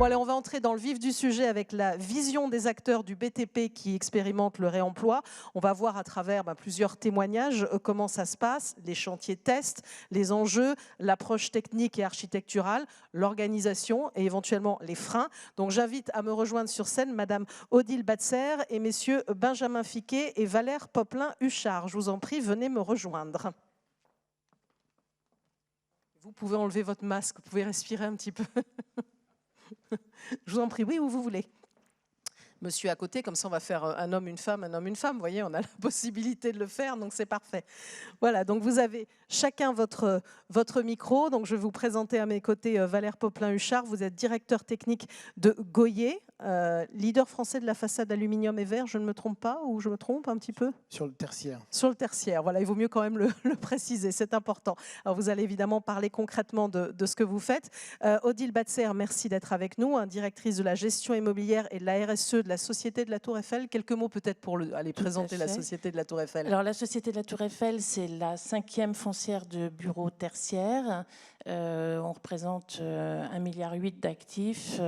allez, on va entrer dans le vif du sujet avec la vision des acteurs du BTP qui expérimentent le réemploi. On va voir à travers plusieurs témoignages comment ça se passe, les chantiers tests, les enjeux, l'approche technique et architecturale, l'organisation et éventuellement les freins. Donc j'invite à me rejoindre sur scène Madame Odile Batser et Messieurs Benjamin Fiquet et Valère Popelin-Huchard. Je vous en prie, venez me rejoindre. Vous pouvez enlever votre masque, vous pouvez respirer un petit peu. Je vous en prie, oui, où vous voulez. Monsieur à côté, comme ça on va faire un homme, une femme, vous voyez, on a la possibilité de le faire, donc c'est parfait. Voilà, donc vous avez chacun votre micro, donc je vais vous présenter à mes côtés Valère Popelin-Huchard, vous êtes directeur technique de Goyer, leader français de la façade aluminium et verre, je ne me trompe pas, ou je me trompe un petit peu? Sur le tertiaire. Sur le tertiaire, voilà, il vaut mieux quand même le préciser, c'est important. Alors vous allez évidemment parler concrètement de ce que vous faites. Odile Batser, merci d'être avec nous, directrice de la gestion immobilière et de la RSE de la Société de la Tour Eiffel. Quelques mots peut-être pour aller présenter la Société de la Tour Eiffel. Alors la Société de la Tour Eiffel, c'est la 5e foncière de bureaux tertiaires. On représente 1,8 milliard d'actifs,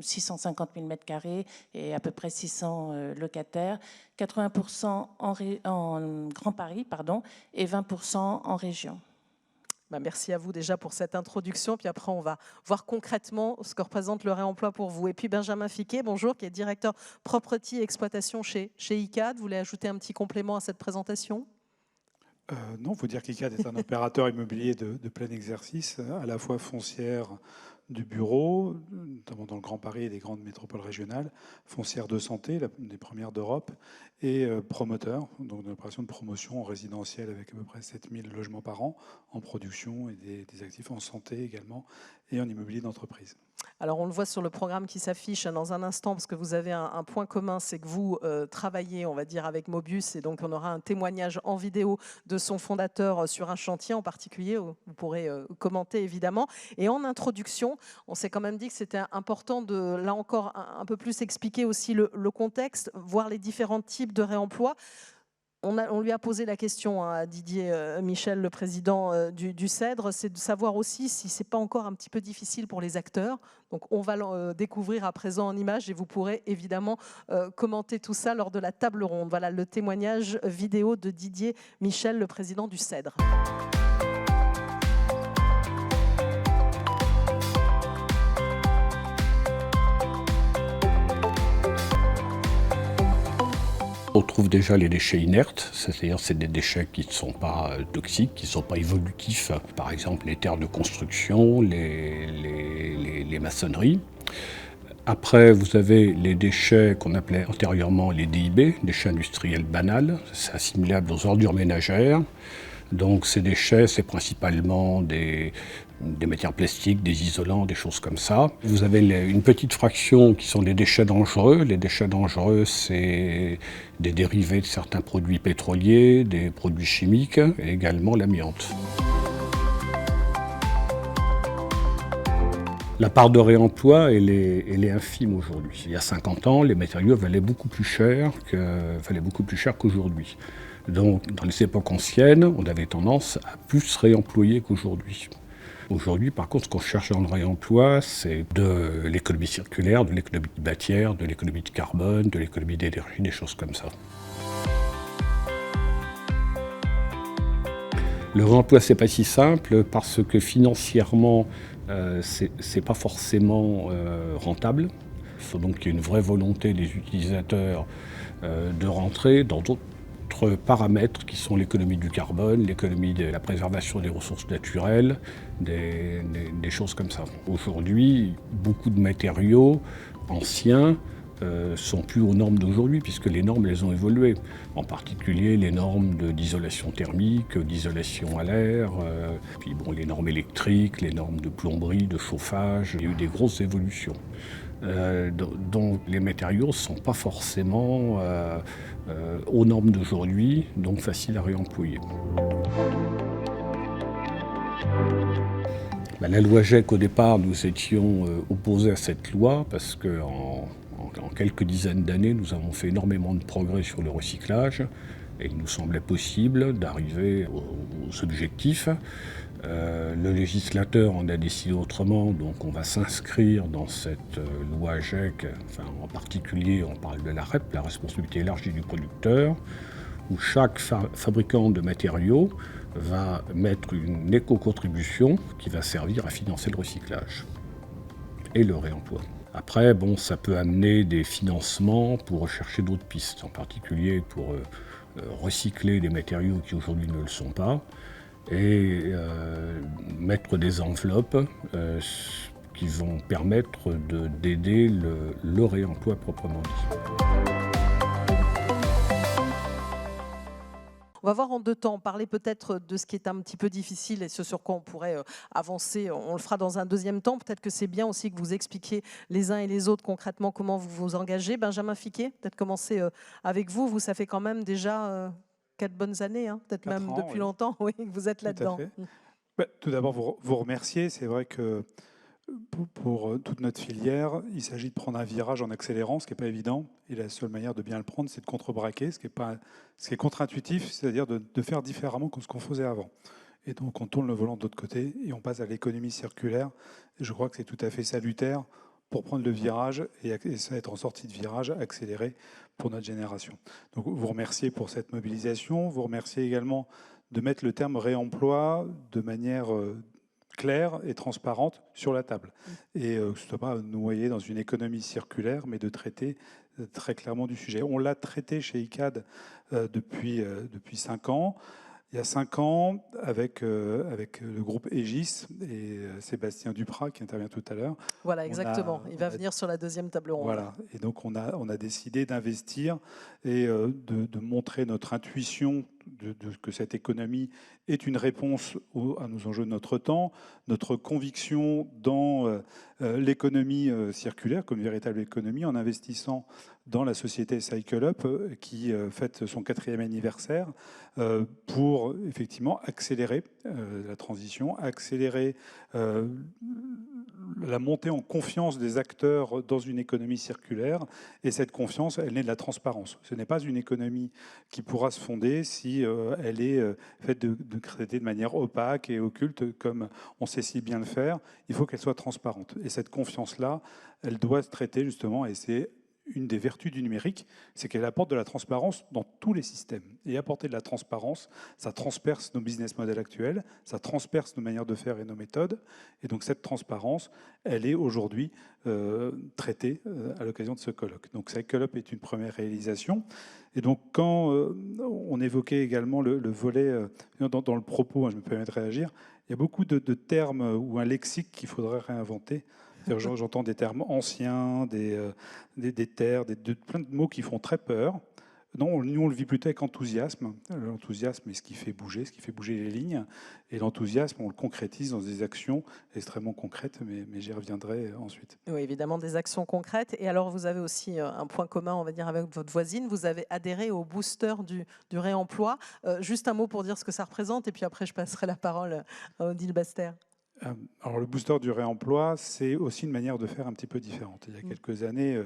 650 000 m² et à peu près 600 locataires, 80% en Grand Paris et 20% en région. Merci à vous déjà pour cette introduction. Puis après, on va voir concrètement ce que représente le réemploi pour vous. Et puis Benjamin Fiquet, bonjour, qui est directeur propreté et exploitation chez ICAD. Vous voulez ajouter un petit complément à cette présentation ? Non, il faut dire qu'ICAD est un opérateur immobilier de plein exercice, à la fois foncière du bureau, notamment dans le Grand Paris et les grandes métropoles régionales, foncière de santé, des premières d'Europe, et promoteur, donc une opération de promotion résidentielle avec à peu près 7000 logements par an en production et des actifs en santé également et en immobilier d'entreprise. Alors on le voit sur le programme qui s'affiche dans un instant parce que vous avez un point commun, c'est que vous travaillez, on va dire, avec Mobius et donc on aura un témoignage en vidéo de son fondateur sur un chantier en particulier, vous pourrez commenter évidemment. Et en introduction, on s'est quand même dit que c'était important de, là encore, un peu plus expliquer aussi le contexte, voir les différents types de réemploi. On lui a posé la question à Didier Michel, le président du CEDRE, c'est de savoir aussi si ce n'est pas encore un petit peu difficile pour les acteurs. Donc on va le découvrir à présent en images et vous pourrez évidemment commenter tout ça lors de la table ronde. Voilà le témoignage vidéo de Didier Michel, le président du CEDRE. On trouve déjà les déchets inertes, c'est-à-dire c'est des déchets qui ne sont pas toxiques, qui ne sont pas évolutifs. Par exemple, les terres de construction, les maçonneries. Après, vous avez les déchets qu'on appelait antérieurement les DIB, déchets industriels banals. C'est assimilable aux ordures ménagères. Donc ces déchets, c'est principalement des matières plastiques, des isolants, des choses comme ça. Vous avez une petite fraction qui sont les déchets dangereux. Les déchets dangereux, c'est des dérivés de certains produits pétroliers, des produits chimiques et également l'amiante. La part de réemploi, elle est infime aujourd'hui. Il y a 50 ans, les matériaux valaient beaucoup plus cher qu'aujourd'hui. Donc, dans les époques anciennes, on avait tendance à plus réemployer qu'aujourd'hui. Aujourd'hui, par contre, ce qu'on cherche dans le réemploi, c'est de l'économie circulaire, de l'économie de matière, de l'économie de carbone, de l'économie d'énergie, des choses comme ça. Le réemploi, c'est pas si simple parce que financièrement, c'est pas forcément rentable. Il faut donc qu'il y ait une vraie volonté des utilisateurs de rentrer dans d'autres paramètres qui sont l'économie du carbone, l'économie de la préservation des ressources naturelles, des choses comme ça. Aujourd'hui, beaucoup de matériaux anciens sont plus aux normes d'aujourd'hui puisque les normes elles ont évolué. En particulier les normes d'isolation thermique, d'isolation à l'air, puis bon, les normes électriques, les normes de plomberie, de chauffage. Il y a eu des grosses évolutions. Donc les matériaux ne sont pas forcément aux normes d'aujourd'hui, donc faciles à réemployer. La loi GEC, au départ, nous étions opposés à cette loi parce qu'en quelques dizaines d'années, nous avons fait énormément de progrès sur le recyclage et il nous semblait possible d'arriver aux objectifs. Le législateur en a décidé autrement, donc on va s'inscrire dans cette loi AGEC, enfin, en particulier on parle de la REP, la responsabilité élargie du producteur, où chaque fabricant de matériaux va mettre une éco-contribution qui va servir à financer le recyclage et le réemploi. Après, bon, ça peut amener des financements pour rechercher d'autres pistes, en particulier pour recycler des matériaux qui aujourd'hui ne le sont pas, et mettre des enveloppes qui vont permettre d'aider le réemploi proprement dit. On va voir en deux temps, parler peut-être de ce qui est un petit peu difficile et ce sur quoi on pourrait avancer. On le fera dans un deuxième temps. Peut-être que c'est bien aussi que vous expliquiez les uns et les autres concrètement comment vous vous engagez. Benjamin Fiquet, peut-être commencer avec vous. Vous, ça fait quand même déjà 4 bonnes années, hein, peut-être même ans, depuis oui. longtemps, oui, que vous êtes là-dedans. Tout d'abord, vous remercier. C'est vrai que pour toute notre filière, il s'agit de prendre un virage en accélérant, ce qui n'est pas évident. Et la seule manière de bien le prendre, c'est de contrebraquer, ce qui est contre-intuitif, c'est-à-dire de faire différemment que ce qu'on faisait avant. Et donc, on tourne le volant de l'autre côté et on passe à l'économie circulaire. Et je crois que c'est tout à fait salutaire pour prendre le virage et ça être en sortie de virage accéléré pour notre génération. Donc, vous remercier pour cette mobilisation. Vous remercier également de mettre le terme réemploi de manière claire et transparente sur la table. Et que ce ne soit pas noyé dans une économie circulaire, mais de traiter très clairement du sujet. On l'a traité chez ICAD depuis 5 ans. Il y a 5 ans, avec le groupe Aegis et Sébastien Duprat, qui intervient tout à l'heure. Voilà, exactement. Il va venir sur la deuxième table ronde. Voilà. Et donc, on a décidé d'investir et de montrer notre intuition que cette économie est une réponse à nos enjeux de notre temps, notre conviction dans l'économie circulaire comme véritable économie, en investissant dans la société Cycle Up qui fête son 4e anniversaire pour effectivement accélérer la transition, accélérer la montée en confiance des acteurs dans une économie circulaire. Et cette confiance, elle naît de la transparence. Ce n'est pas une économie qui pourra se fonder si elle est faite de traiter de manière opaque et occulte, comme on sait si bien le faire. Il faut qu'elle soit transparente. Et cette confiance-là, elle doit se traiter justement, et c'est une des vertus du numérique, c'est qu'elle apporte de la transparence dans tous les systèmes. Et apporter de la transparence, ça transperce nos business models actuels, ça transperce nos manières de faire et nos méthodes. Et donc cette transparence, elle est aujourd'hui traitée à l'occasion de ce colloque. Donc Cycle Up est une première réalisation. Et donc quand on évoquait également le volet, dans le propos, je me permets de réagir, il y a beaucoup de termes ou un lexique qu'il faudrait réinventer. J'entends des termes anciens, des terres, plein de mots qui font très peur. Non, nous, on le vit plutôt avec enthousiasme. L'enthousiasme est ce qui fait bouger les lignes. Et l'enthousiasme, on le concrétise dans des actions extrêmement concrètes, mais j'y reviendrai ensuite. Oui, évidemment, des actions concrètes. Et alors, vous avez aussi un point commun, on va dire, avec votre voisine. Vous avez adhéré au booster du réemploi. Juste un mot pour dire ce que ça représente, et puis après, je passerai la parole à Odile Baster. Alors, le booster du réemploi, c'est aussi une manière de faire un petit peu différente. Il y a quelques années,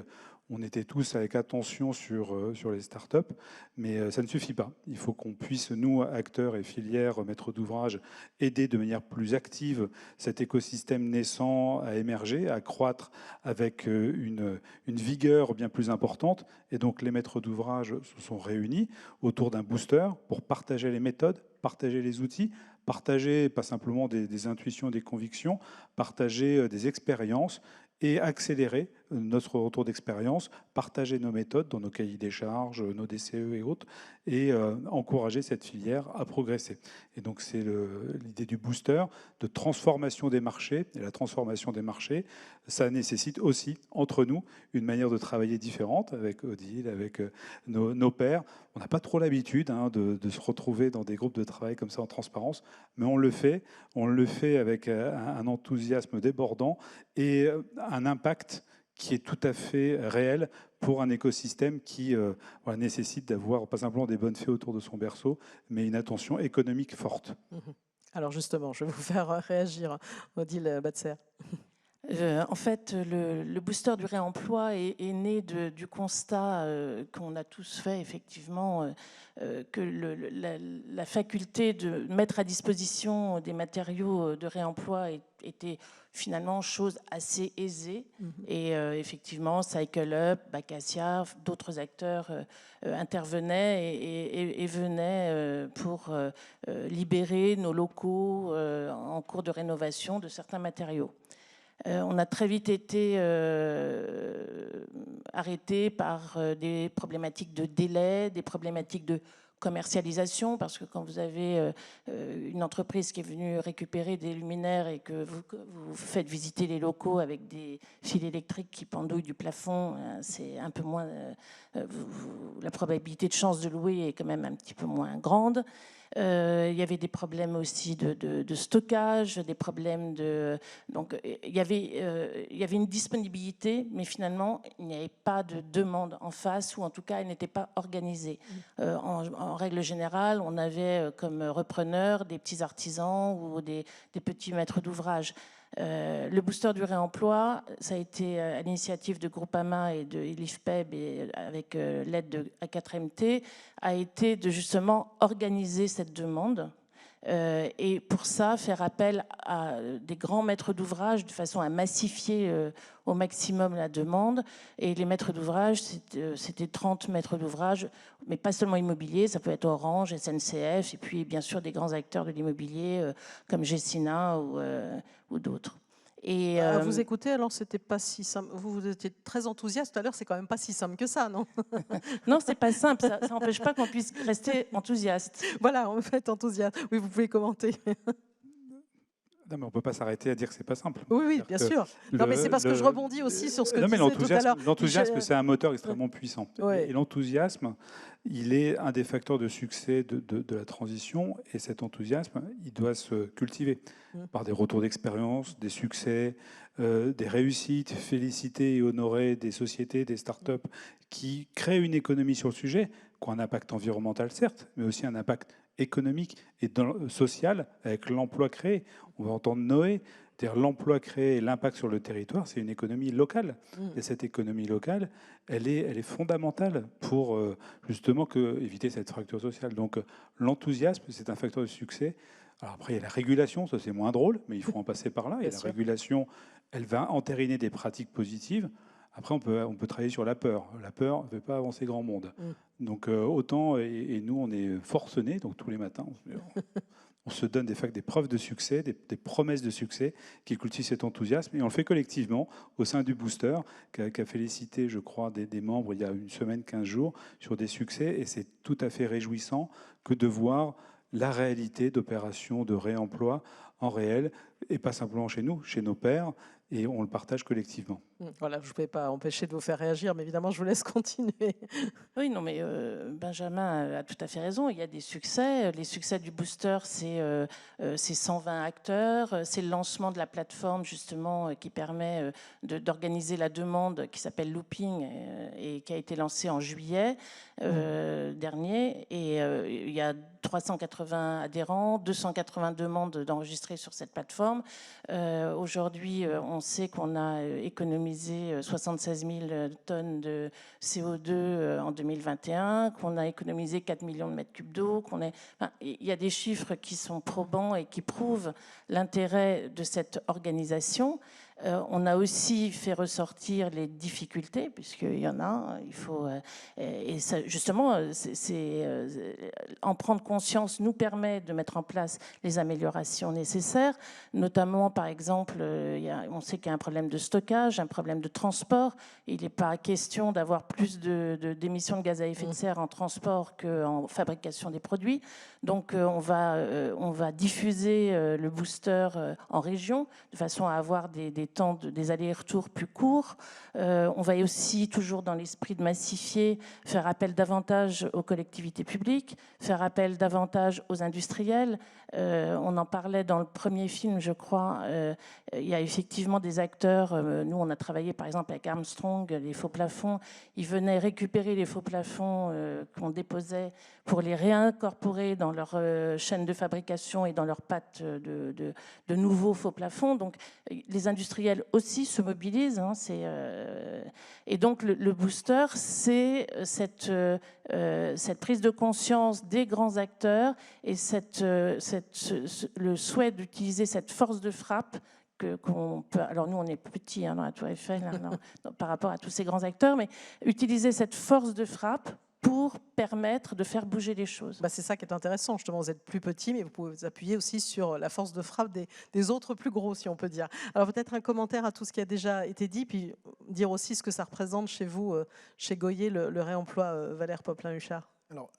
on était tous avec attention sur les startups, mais ça ne suffit pas. Il faut qu'on puisse, nous, acteurs et filières, maîtres d'ouvrage, aider de manière plus active cet écosystème naissant à émerger, à croître avec une vigueur bien plus importante. Et donc, les maîtres d'ouvrage se sont réunis autour d'un booster pour partager les méthodes, partager les outils, partager pas simplement des intuitions, des convictions, partager des expériences et accélérer notre retour d'expérience, partager nos méthodes dans nos cahiers des charges, nos DCE et autres, et encourager cette filière à progresser. Et donc c'est l'idée du booster, de transformation des marchés. Et la transformation des marchés, ça nécessite aussi, entre nous, une manière de travailler différente, avec Odile, avec nos pairs. On n'a pas trop l'habitude de se retrouver dans des groupes de travail comme ça en transparence, mais on le fait avec un enthousiasme débordant et un impact qui est tout à fait réel pour un écosystème qui nécessite d'avoir pas simplement des bonnes fées autour de son berceau, mais une attention économique forte. Alors justement, je vais vous faire réagir, Odile Batser. En fait, le booster du réemploi est né du constat qu'on a tous fait, effectivement, que la faculté de mettre à disposition des matériaux de réemploi était finalement chose assez aisée. Et effectivement, Cycle Up, Bacacia, d'autres acteurs intervenaient et venaient pour libérer nos locaux en cours de rénovation de certains matériaux. On a très vite été arrêté par des problématiques de délai, des problématiques de commercialisation, parce que quand vous avez une entreprise qui est venue récupérer des luminaires et que vous faites visiter les locaux avec des fils électriques qui pendouillent du plafond, c'est un peu moins... la probabilité de chance de louer est quand même un petit peu moins grande. Il y avait des problèmes aussi de stockage, des problèmes de... Donc, il y avait une disponibilité, mais finalement, il n'y avait pas de demande en face, ou en tout cas, elle n'était pas organisée. En règle générale, on avait comme repreneurs des petits artisans ou des petits maîtres d'ouvrage. Le booster du réemploi, ça a été à l'initiative de Groupama et de l'IFPEB et avec l'aide de A4MT, a été de justement organiser cette demande et pour ça faire appel à des grands maîtres d'ouvrage de façon à massifier au maximum la demande. Et les maîtres d'ouvrage, c'était 30 maîtres d'ouvrage, mais pas seulement immobilier, ça peut être Orange, SNCF, et puis bien sûr des grands acteurs de l'immobilier comme Gessina ou d'autres. Et à vous écouter, alors c'était pas si simple. Vous étiez très enthousiaste tout à l'heure, c'est quand même pas si simple que ça, non? Non, c'est pas simple. Ça n'empêche pas qu'on puisse rester enthousiaste. Voilà, en fait, enthousiaste. Oui, vous pouvez commenter. Non, mais on ne peut pas s'arrêter à dire que ce n'est pas simple. Oui, bien sûr. Non, mais c'est parce que je rebondis aussi sur ce que disait tout à l'heure. L'enthousiasme, c'est un moteur extrêmement puissant. Ouais. Et l'enthousiasme, il est un des facteurs de succès de la transition. Et cet enthousiasme, il doit se cultiver par des retours d'expérience, des succès, des réussites, féliciter et honorer des sociétés, des start-up qui créent une économie sur le sujet, qui ont un impact environnemental, certes, mais aussi un impact économique et social avec l'emploi créé. On va entendre Noé, c'est-à-dire l'emploi créé et l'impact sur le territoire, c'est une économie locale. Et cette économie locale, elle est fondamentale pour justement éviter cette fracture sociale. Donc l'enthousiasme, c'est un facteur de succès. Alors après, il y a la régulation, ça c'est moins drôle, mais il faut en passer par là. Et la régulation, elle va entériner des pratiques positives. Après, on peut travailler sur la peur. La peur ne fait pas avancer grand monde. Donc autant, et nous, on est forcenés, donc tous les matins, on se donne des preuves de succès, des promesses de succès qui cultivent cet enthousiasme. Et on le fait collectivement au sein du booster, qui a félicité, je crois, des membres il y a une semaine, 15 jours, sur des succès. Et c'est tout à fait réjouissant que de voir la réalité d'opérations de réemploi en réel, et pas simplement chez nous, chez nos pairs, et on le partage collectivement. Voilà, je ne pouvais pas empêcher de vous faire réagir, mais évidemment, je vous laisse continuer. Oui, non, mais Benjamin a tout à fait raison. Il y a des succès. Les succès du booster, c'est 120 acteurs. C'est le lancement de la plateforme, justement, qui permet d'organiser la demande, qui s'appelle Looping, et qui a été lancée en juillet dernier. Et il y a 380 adhérents, 280 demandes d'enregistrer sur cette plateforme. Aujourd'hui, on sait qu'on a économisé 76 000 tonnes de CO2 en 2021, qu'on a économisé 4 millions de mètres cubes d'eau. Il y a des chiffres qui sont probants et qui prouvent l'intérêt de cette organisation. On a aussi fait ressortir les difficultés, puisqu'il y en a, il faut... Et ça, justement, en prendre conscience nous permet de mettre en place les améliorations nécessaires, notamment, par exemple, on sait qu'il y a un problème de stockage, un problème de transport. Il n'est pas question d'avoir plus d'émissions de gaz à effet de serre en transport qu'en fabrication des produits. Donc, on va diffuser le booster en région, de façon à avoir des temps des allers-retours plus courts. On va aussi, toujours dans l'esprit de massifier, faire appel davantage aux collectivités publiques, faire appel davantage aux industriels, On en parlait dans le premier film, je crois. Il y a effectivement des acteurs. Nous, on a travaillé par exemple avec Armstrong, les faux plafonds. Ils venaient récupérer les faux plafonds qu'on déposait pour les réincorporer dans leur chaîne de fabrication et dans leur pâte de nouveaux faux plafonds. Donc, les industriels aussi se mobilisent. Hein, et donc, le booster, c'est cette prise de conscience des grands acteurs et le souhait d'utiliser cette force de frappe qu'on peut. Alors nous, on est petits dans la Tour Eiffel par rapport à tous ces grands acteurs, mais utiliser cette force de frappe pour permettre de faire bouger les choses. C'est ça qui est intéressant, justement, vous êtes plus petit, mais vous pouvez vous appuyer aussi sur la force de frappe des autres plus gros, si on peut dire. Alors peut-être un commentaire à tout ce qui a déjà été dit, puis dire aussi ce que ça représente chez vous, chez Goyer, le réemploi, Valère Poplin-Huchard. Alors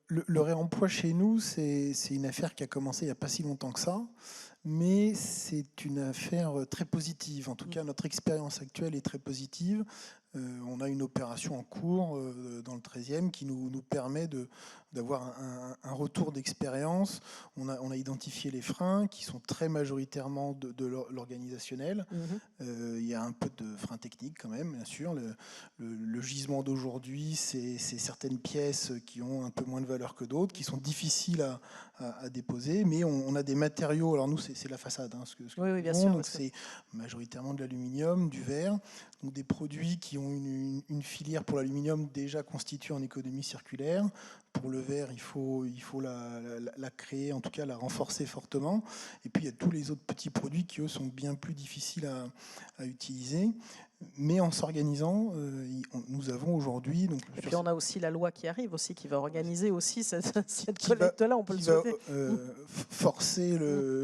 le réemploi chez nous, c'est une affaire qui a commencé il n'y a pas si longtemps que ça, mais c'est une affaire très positive. En tout cas, notre expérience actuelle est très positive. On a une opération en cours dans le 13e qui nous permet d'avoir un retour d'expérience. On a identifié les freins qui sont très majoritairement de l'organisationnel. Il y a un peu de freins techniques quand même, bien sûr. Le gisement d'aujourd'hui, c'est certaines pièces qui ont un peu moins de valeur que d'autres, qui sont difficiles à déposer, mais on a des matériaux. Alors nous, c'est la façade. Hein, oui, bien sûr. Donc c'est majoritairement de l'aluminium, du verre, donc des produits qui ont une filière pour l'aluminium déjà constituée en économie circulaire. Pour le verre, il faut la créer, en tout cas la renforcer fortement. Et puis il y a tous les autres petits produits qui, eux, sont bien plus difficiles à utiliser. Mais en s'organisant, nous avons aujourd'hui... Et puis on a aussi la loi qui arrive aussi, qui va organiser aussi cette collecte-là, on peut le souhaiter. Forcer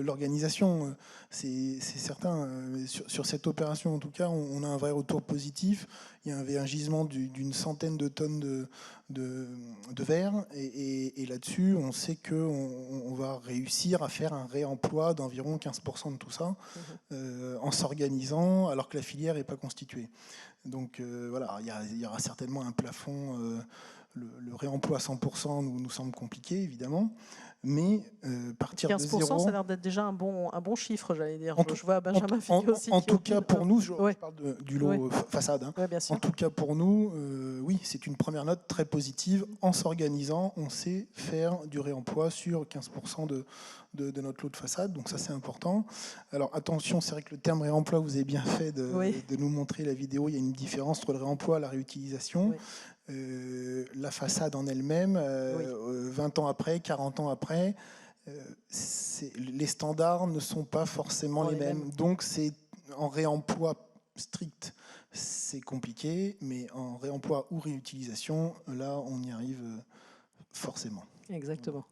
l'organisation, c'est certain. Sur cette opération, en tout cas, on a un vrai retour positif. Il y avait un gisement d'une centaine de tonnes de verre. Et là-dessus, on sait qu'on va réussir à faire un réemploi d'environ 15% de tout ça, en s'organisant, alors que la filière n'est pas constituée. Donc voilà, il y aura certainement un plafond. Le réemploi à 100% nous semble compliqué, évidemment. Mais partir 15%, de 0... ça a l'air d'être déjà un bon chiffre, j'allais dire. Je vois Benjamin Figuier aussi. En tout cas, pour nous, je parle du lot façade. Hein. Ouais, bien sûr. En tout cas, pour nous, oui, c'est une première note très positive. En s'organisant, on sait faire du réemploi sur 15% de notre lot de façade. Donc ça, c'est important. Alors attention, c'est vrai que le terme réemploi, vous avez bien fait de nous montrer la vidéo. Il y a une différence entre le réemploi et la réutilisation. La façade en elle-même, 20 ans après, 40 ans après, les standards ne sont pas forcément les mêmes. Donc c'est en réemploi strict, c'est compliqué, mais en réemploi ou réutilisation, là on y arrive forcément. Exactement.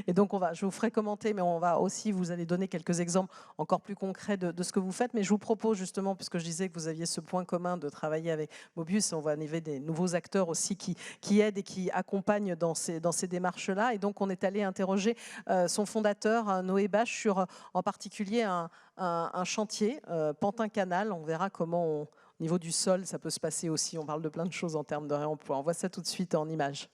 Et donc, je vous ferai commenter, mais on va aussi, vous allez donner quelques exemples encore plus concrets de ce que vous faites. Mais je vous propose justement, puisque je disais que vous aviez ce point commun de travailler avec Mobius, on va arriver des nouveaux acteurs aussi qui aident et qui accompagnent dans ces démarches-là. Et donc, on est allé interroger son fondateur, Noé Bache, sur en particulier un chantier, Pantin-Canal. On verra comment, au niveau du sol, ça peut se passer aussi. On parle de plein de choses en termes de réemploi. On voit ça tout de suite en images.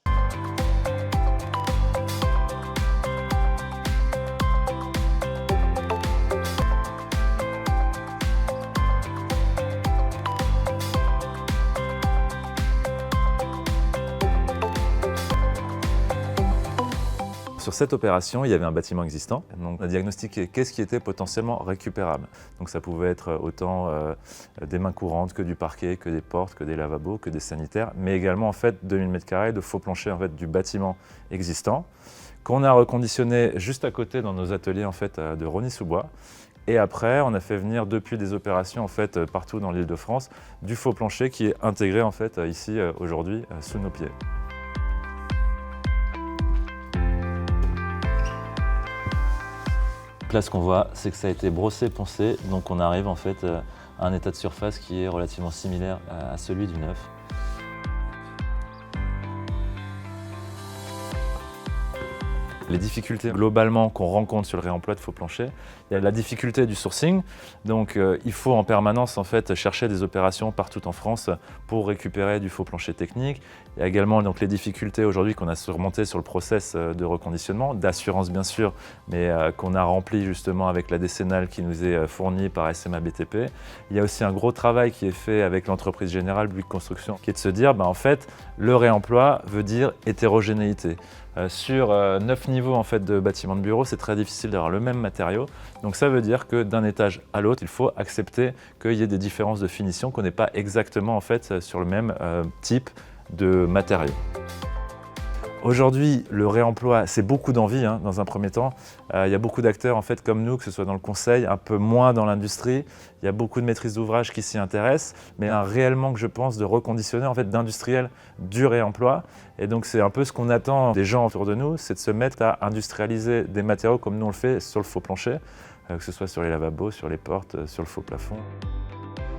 Sur cette opération, il y avait un bâtiment existant. Donc, on a diagnostiqué qu'est-ce qui était potentiellement récupérable. Donc, ça pouvait être autant des mains courantes que du parquet, que des portes, que des lavabos, que des sanitaires, mais également en fait 2000 m² de faux planchers en fait du bâtiment existant qu'on a reconditionné juste à côté dans nos ateliers en fait de Rosny-sous-Bois. Et après, on a fait venir depuis des opérations en fait partout dans l'Île-de-France du faux plancher qui est intégré en fait ici aujourd'hui sous nos pieds. Là, ce qu'on voit, c'est que ça a été brossé, poncé, donc on arrive en fait à un état de surface qui est relativement similaire à celui du neuf. Les difficultés globalement qu'on rencontre sur le réemploi de faux planchers, il y a la difficulté du sourcing, donc il faut en permanence en fait chercher des opérations partout en France pour récupérer du faux plancher technique. Il y a également donc les difficultés aujourd'hui qu'on a surmontées sur le process de reconditionnement, d'assurance bien sûr, mais qu'on a rempli justement avec la décennale qui nous est fournie par SMA BTP. Il y a aussi un gros travail qui est fait avec l'entreprise Générale Bouygues Construction, qui est de se dire en fait le réemploi veut dire hétérogénéité. Sur 9 niveaux en fait, de bâtiments de bureaux, c'est très difficile d'avoir le même matériau. Donc ça veut dire que d'un étage à l'autre, il faut accepter qu'il y ait des différences de finition, qu'on n'est pas exactement en fait, sur le même type de matériaux. Aujourd'hui, le réemploi, c'est beaucoup d'envie dans un premier temps. Il y a beaucoup d'acteurs en fait, comme nous, que ce soit dans le conseil, un peu moins dans l'industrie. Il y a beaucoup de maîtrises d'ouvrage qui s'y intéressent, mais un réel manque, je pense, de reconditionner en fait, d'industriels du réemploi. Et donc c'est un peu ce qu'on attend des gens autour de nous, c'est de se mettre à industrialiser des matériaux comme nous on le fait sur le faux plancher, que ce soit sur les lavabos, sur les portes, sur le faux plafond.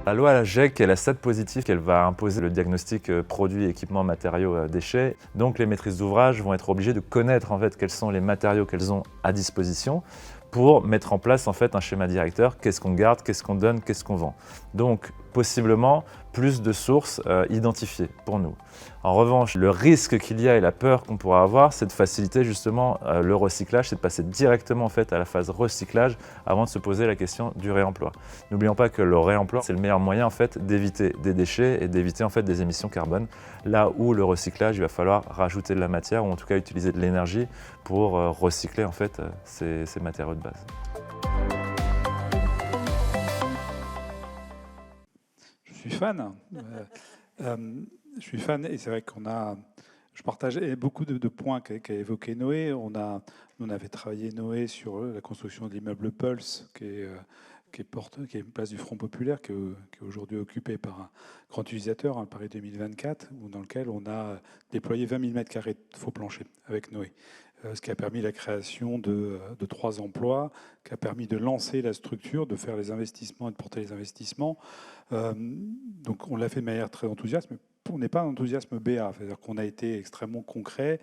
La loi GEC, elle a 7 positifs qu'elle va imposer le diagnostic produits, équipements, matériaux, déchets. Donc les maîtrises d'ouvrage vont être obligées de connaître en fait, quels sont les matériaux qu'elles ont à disposition pour mettre en place en fait, un schéma directeur, qu'est-ce qu'on garde, qu'est-ce qu'on donne, qu'est-ce qu'on vend. Donc possiblement plus de sources identifiées pour nous. En revanche, le risque qu'il y a et la peur qu'on pourra avoir, c'est de faciliter justement le recyclage, c'est de passer directement en fait, à la phase recyclage avant de se poser la question du réemploi. N'oublions pas que le réemploi, c'est le meilleur moyen en fait, d'éviter des déchets et d'éviter en fait, des émissions carbone. Là où le recyclage, il va falloir rajouter de la matière ou en tout cas utiliser de l'énergie pour recycler en fait, ces matériaux de base. Je suis fan. Je suis fan et c'est vrai je partage beaucoup de points qu'a évoqué Noé. On avait travaillé Noé sur la construction de l'immeuble Pulse, qui est une place du Front Populaire, qui est aujourd'hui occupée par un grand utilisateur, Paris 2024, dans lequel on a déployé 20 000 m² de faux planchers avec Noé. Ce qui a permis la création de 3 emplois, qui a permis de lancer la structure, de faire les investissements et de porter les investissements. Donc on l'a fait de manière très enthousiaste, mais on n'est pas un enthousiasme BA, c'est-à-dire qu'on a été extrêmement concret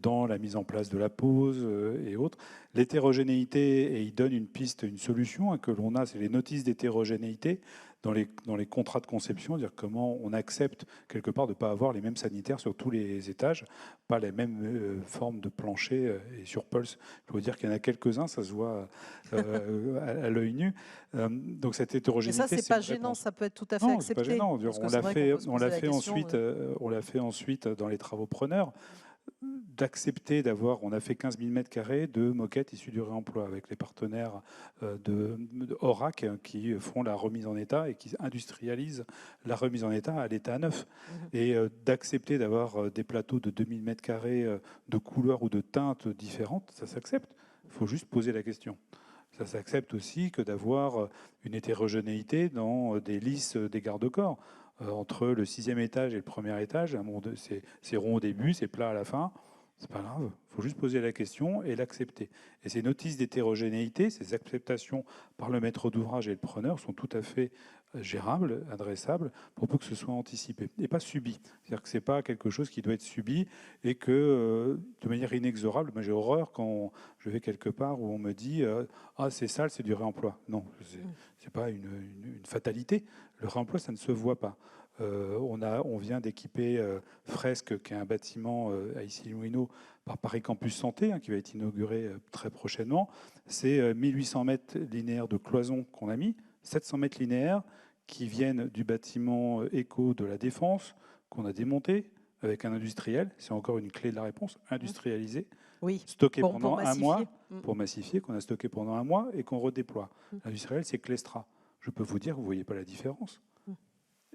dans la mise en place de la pause et autres. L'hétérogénéité, et il donne une piste, une solution que l'on a, c'est les notices d'hétérogénéité dans les contrats de conception, c'est-à-dire comment on accepte quelque part de ne pas avoir les mêmes sanitaires sur tous les étages, pas les mêmes formes de plancher. Et sur Pulse, je dois dire qu'il y en a quelques-uns, ça se voit à l'œil nu. Donc cette hétérogénéité... Et ça, c'est pas gênant, ça peut être tout à fait accepté. C'est pas gênant. On l'a fait ensuite dans les travaux preneurs, d'accepter d'avoir, on a fait 15 000 m² de moquettes issues du réemploi avec les partenaires de Orac qui font la remise en état et qui industrialisent la remise en état à l'état neuf. Et d'accepter d'avoir des plateaux de 2000 m² de couleurs ou de teintes différentes, ça s'accepte. Il faut juste poser la question. Ça s'accepte aussi que d'avoir une hétérogénéité dans des lisses des garde-corps. Entre le 6e étage et le 1er étage, c'est rond au début, c'est plat à la fin. C'est pas grave, il faut juste poser la question et l'accepter. Et ces notices d'hétérogénéité, ces acceptations par le maître d'ouvrage et le preneur sont tout à fait gérables, adressables, pour peu que ce soit anticipé et pas subi. C'est-à-dire que ce n'est pas quelque chose qui doit être subi et que de manière inexorable, moi j'ai horreur quand je vais quelque part où on me dit « Ah, c'est sale, c'est du réemploi ». Non, ce n'est pas une fatalité. Le réemploi, ça ne se voit pas. On vient d'équiper Fresque, qui est un bâtiment à Issy-les-Moulineaux, par Paris Campus Santé, qui va être inauguré très prochainement. C'est 1800 mètres linéaires de cloisons qu'on a mis, 700 mètres linéaires qui viennent du bâtiment éco de la Défense, qu'on a démonté avec un industriel. C'est encore une clé de la réponse, industrialisé, stocké pendant un mois, pour massifier, qu'on a stocké pendant un mois et qu'on redéploie. L'industriel, c'est Clestra. Je peux vous dire, vous ne voyez pas la différence.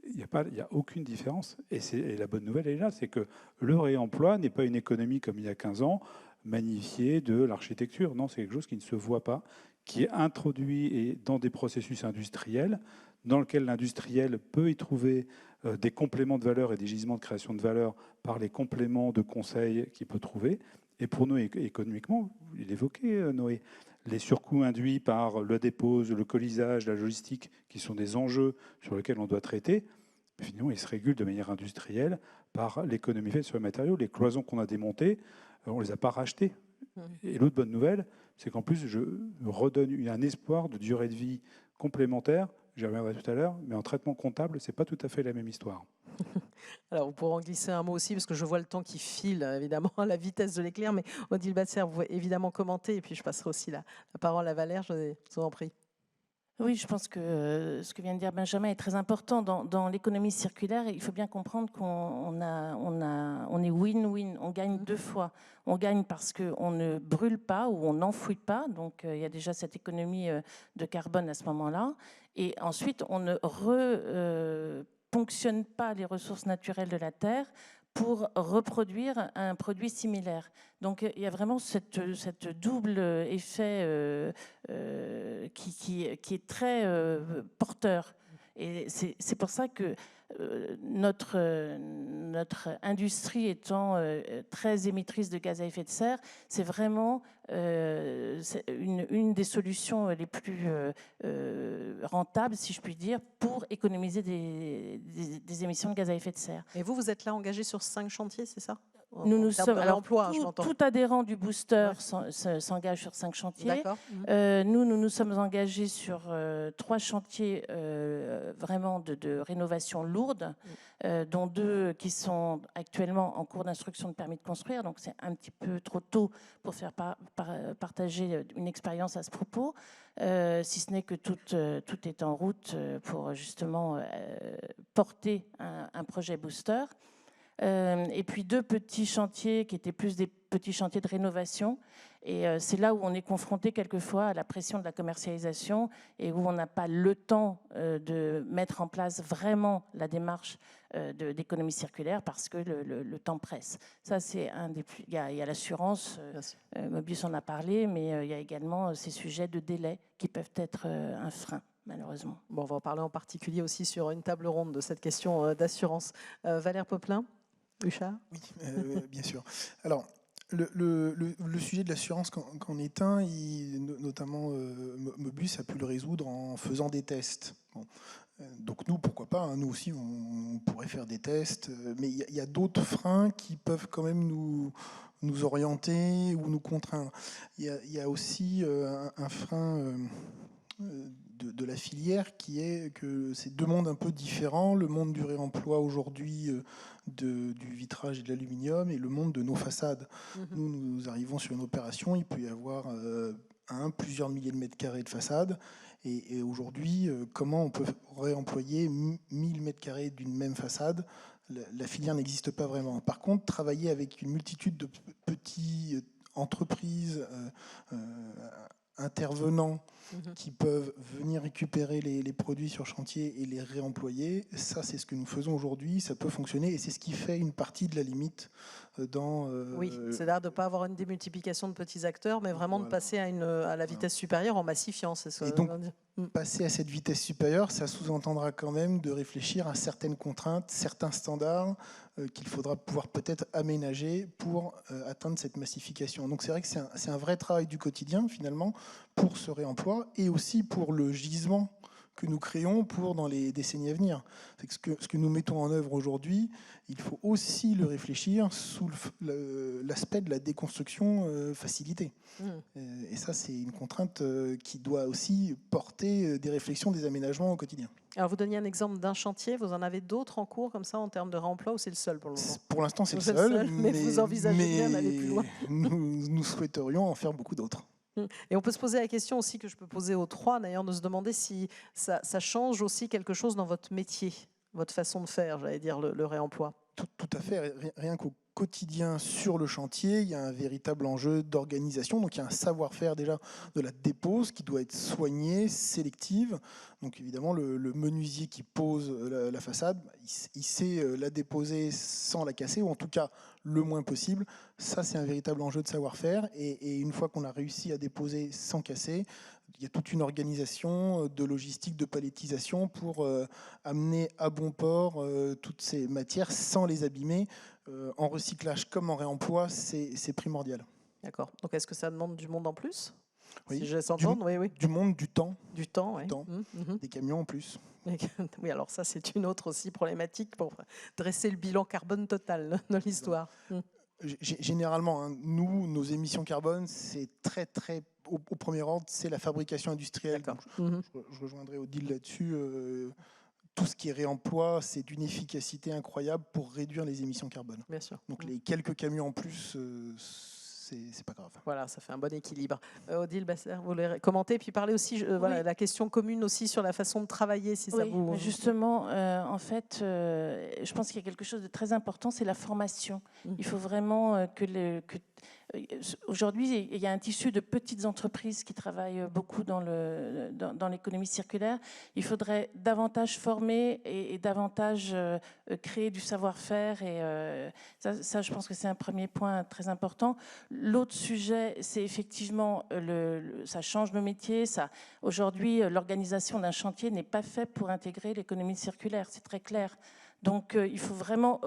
Il n'y a aucune différence. Et la bonne nouvelle, elle est là, c'est que le réemploi n'est pas une économie comme il y a 15 ans, magnifiée de l'architecture. Non, c'est quelque chose qui ne se voit pas, qui est introduit dans des processus industriels, dans lequel l'industriel peut y trouver des compléments de valeur et des gisements de création de valeur par les compléments de conseil qu'il peut trouver. Et pour nous, économiquement, il évoquait Noé, les surcoûts induits par le dépose, le colisage, la logistique, qui sont des enjeux sur lesquels on doit traiter, finalement, ils se régulent de manière industrielle par l'économie faite sur les matériaux. Les cloisons qu'on a démontées, on ne les a pas rachetées. Et l'autre bonne nouvelle, c'est qu'en plus, je redonne un espoir de durée de vie complémentaire. J'y reviendrai tout à l'heure, mais en traitement comptable, c'est pas tout à fait la même histoire. Alors, vous pourrez en glisser un mot aussi, parce que je vois le temps qui file, évidemment, à la vitesse de l'éclair. Mais Odile Batser, vous pouvez évidemment commenter, et puis je passerai aussi la parole à Valère, je vous en prie. Oui, je pense que ce que vient de dire Benjamin est très important. Dans l'économie circulaire, il faut bien comprendre qu'on est win-win, on gagne deux fois. On gagne parce qu'on ne brûle pas ou on n'enfouit pas, donc il y a déjà cette économie de carbone à ce moment-là. Et ensuite, on ne ponctionne pas les ressources naturelles de la Terre pour reproduire un produit similaire. Donc il y a vraiment cette double effet qui est très porteur. Et c'est pour ça que notre industrie étant très émettrice de gaz à effet de serre, c'est vraiment une des solutions les plus rentables, si je puis dire, pour économiser des émissions de gaz à effet de serre. Et vous êtes là engagé sur 5 chantiers, c'est ça? Nous sommes, alors, je l'entends. tout adhérent du booster s'engage sur 5 chantiers. D'accord. Nous sommes engagés sur 3 chantiers vraiment de rénovation lourde, dont 2 qui sont actuellement en cours d'instruction de permis de construire. Donc c'est un petit peu trop tôt pour faire partager une expérience à ce propos, si ce n'est que tout est en route pour justement porter un projet booster. Et puis 2 petits chantiers qui étaient plus des petits chantiers de rénovation. Et c'est là où on est confronté quelquefois à la pression de la commercialisation et où on n'a pas le temps de mettre en place vraiment la démarche d'économie circulaire parce que le temps presse. Ça, c'est un des plus... Il y a l'assurance, Mobius en a parlé, mais il y a également ces sujets de délai qui peuvent être un frein, malheureusement. Bon, on va en parler en particulier aussi sur une table ronde de cette question d'assurance. Valère Popelin, Huchard? Oui, bien sûr. Alors, le sujet de l'assurance qu'en est un, notamment Mobius a pu le résoudre en faisant des tests. Bon. Donc nous, pourquoi pas, hein, nous aussi, on pourrait faire des tests, mais il y a d'autres freins qui peuvent quand même nous orienter ou nous contraindre. Il y a aussi un frein de la filière qui est que c'est 2 mondes un peu différents, le monde du réemploi aujourd'hui du vitrage et de l'aluminium et le monde de nos façades. Nous arrivons sur une opération, il peut y avoir plusieurs milliers de mètres carrés de façade et aujourd'hui, comment on peut réemployer 1000 mètres carrés d'une même façade? La filière n'existe pas vraiment. Par contre, travailler avec une multitude de petites entreprises intervenants qui peuvent venir récupérer les produits sur chantier et les réemployer. Ça, c'est ce que nous faisons aujourd'hui. Ça peut fonctionner et c'est ce qui fait une partie de la limite dans... Oui, c'est-à-dire de ne pas avoir une démultiplication de petits acteurs, mais vraiment de passer à la vitesse supérieure en massifiant. C'est ça. Et donc, passer à cette vitesse supérieure, ça sous-entendra quand même de réfléchir à certaines contraintes, certains standards qu'il faudra pouvoir peut-être aménager pour atteindre cette massification. Donc c'est vrai que c'est un vrai travail du quotidien finalement pour ce réemploi et aussi pour le gisement que nous créons dans les décennies à venir. C'est que ce que nous mettons en œuvre aujourd'hui, il faut aussi le réfléchir sous l'aspect de la déconstruction facilitée. Et ça, c'est une contrainte qui doit aussi porter des réflexions, des aménagements au quotidien. Alors, vous donniez un exemple d'un chantier, vous en avez d'autres en cours comme ça en termes de réemploi ou c'est le seul pour le moment? Pour l'instant, c'est le seul, mais vous envisagez bien d'aller plus loin. Nous souhaiterions en faire beaucoup d'autres. Et on peut se poser la question aussi que je peux poser aux 3 d'ailleurs, de se demander si ça change aussi quelque chose dans votre métier, votre façon de faire, j'allais dire, le réemploi. Tout à fait. Rien qu'au quotidien sur le chantier, il y a un véritable enjeu d'organisation. Donc il y a un savoir-faire déjà de la dépose qui doit être soignée, sélective. Donc évidemment, le menuisier qui pose la façade, il sait la déposer sans la casser, ou en tout cas le moins possible. Ça, c'est un véritable enjeu de savoir-faire. Et une fois qu'on a réussi à déposer sans casser, il y a toute une organisation de logistique, de palettisation pour amener à bon port toutes ces matières sans les abîmer. En recyclage comme en réemploi, c'est primordial. D'accord. Donc est-ce que ça demande du monde en plus? Oui. Si je laisse entendre, oui. Du monde, du temps. Du temps, oui. Des camions en plus. Oui, alors ça, c'est une autre aussi problématique pour dresser le bilan carbone total de l'histoire. Généralement, hein, nous, nos émissions carbone, c'est très au premier ordre, c'est la fabrication industrielle. D'accord. Je rejoindrai Odile là-dessus. Tout ce qui est réemploi, c'est d'une efficacité incroyable pour réduire les émissions carbone. Bien sûr. Donc les quelques camions en plus, c'est pas grave. Voilà, ça fait un bon équilibre. Odile Basser, vous voulez commenter, puis parler aussi, voilà, la question commune aussi sur la façon de travailler, si ça vous... Justement, en fait, je pense qu'il y a quelque chose de très important, c'est la formation. Il faut vraiment aujourd'hui, il y a un tissu de petites entreprises qui travaillent beaucoup dans l'économie circulaire. Il faudrait davantage former et davantage créer du savoir-faire. Et ça, je pense que c'est un premier point très important. L'autre sujet, c'est effectivement, ça change nos métiers. Aujourd'hui, l'organisation d'un chantier n'est pas faite pour intégrer l'économie circulaire, c'est très clair. Donc, il faut vraiment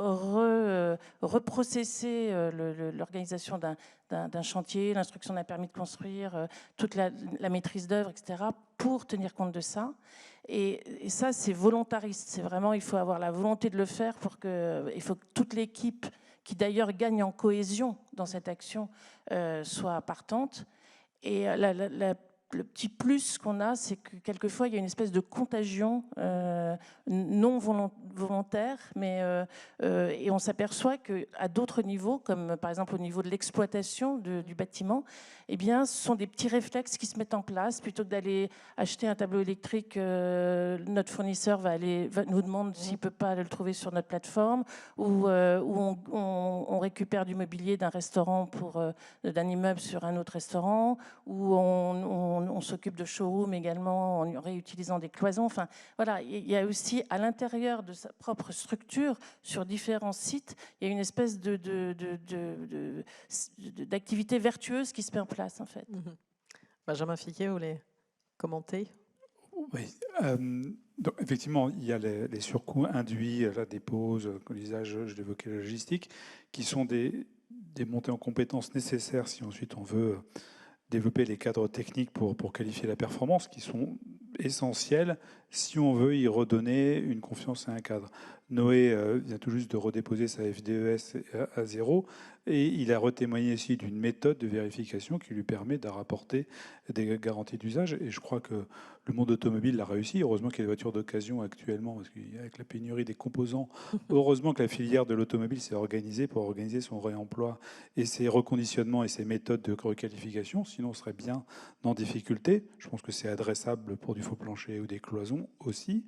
reprocesser l'organisation d'un chantier, l'instruction d'un permis de construire, toute la maîtrise d'œuvre, etc., pour tenir compte de ça. Et ça, c'est volontariste. C'est vraiment, il faut avoir la volonté de le faire il faut que toute l'équipe, qui d'ailleurs gagne en cohésion dans cette action, soit partante. Et le petit plus qu'on a, c'est que quelquefois, il y a une espèce de contagion non volontaire, et on s'aperçoit qu'à d'autres niveaux, comme par exemple au niveau de l'exploitation du bâtiment, eh bien, ce sont des petits réflexes qui se mettent en place. Plutôt que d'aller acheter un tableau électrique, notre fournisseur va nous demander s'il ne peut pas le trouver sur notre plateforme, ou on récupère du mobilier d'un restaurant d'un immeuble sur un autre restaurant, ou on s'occupe de showroom également en réutilisant des cloisons. Enfin, voilà, il y a aussi à l'intérieur de sa propre structure, sur différents sites, il y a une espèce d'activité vertueuse qui se met en place, en fait. Benjamin Fiquet, vous voulez commenter ? Oui. Donc, effectivement, il y a les surcoûts induits, la dépose, l'usage, je l'évoquais, la logistique, qui sont des montées en compétences nécessaires si ensuite on veut développer les cadres techniques pour qualifier la performance, qui sont essentiels si on veut y redonner une confiance à un cadre. Noé vient tout juste de redéposer sa FDES à 0, et il a retémoigné aussi d'une méthode de vérification qui lui permet de rapporter des garanties d'usage. Et je crois que le monde automobile l'a réussi. Heureusement qu'il y a des voitures d'occasion actuellement, parce qu'avec la pénurie des composants, heureusement que la filière de l'automobile s'est organisée pour organiser son réemploi et ses reconditionnements et ses méthodes de requalification. Sinon, on serait bien en difficulté. Je pense que c'est adressable pour du faux plancher ou des cloisons aussi.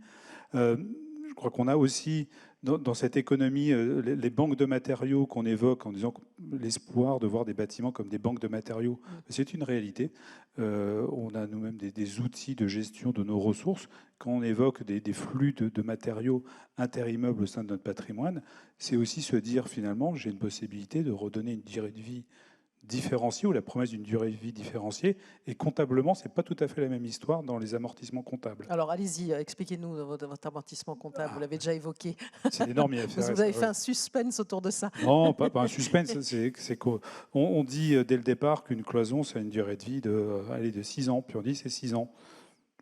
Je crois qu'on a aussi, dans cette économie, les banques de matériaux qu'on évoque en disant l'espoir de voir des bâtiments comme des banques de matériaux. C'est une réalité. On a nous-mêmes des outils de gestion de nos ressources. Quand on évoque des flux de matériaux interimmeubles au sein de notre patrimoine, c'est aussi se dire finalement, j'ai une possibilité de redonner une durée de vie différenciée, ou la promesse d'une durée de vie différenciée. Et comptablement, ce n'est pas tout à fait la même histoire dans les amortissements comptables. Alors allez-y, expliquez-nous votre amortissement comptable, vous l'avez déjà évoqué. C'est énorme. Vous avez fait un suspense autour de ça. Non, pas un suspense, c'est qu'on dit dès le départ qu'une cloison, ça a une durée de vie de 6 ans, puis on dit c'est 6 ans,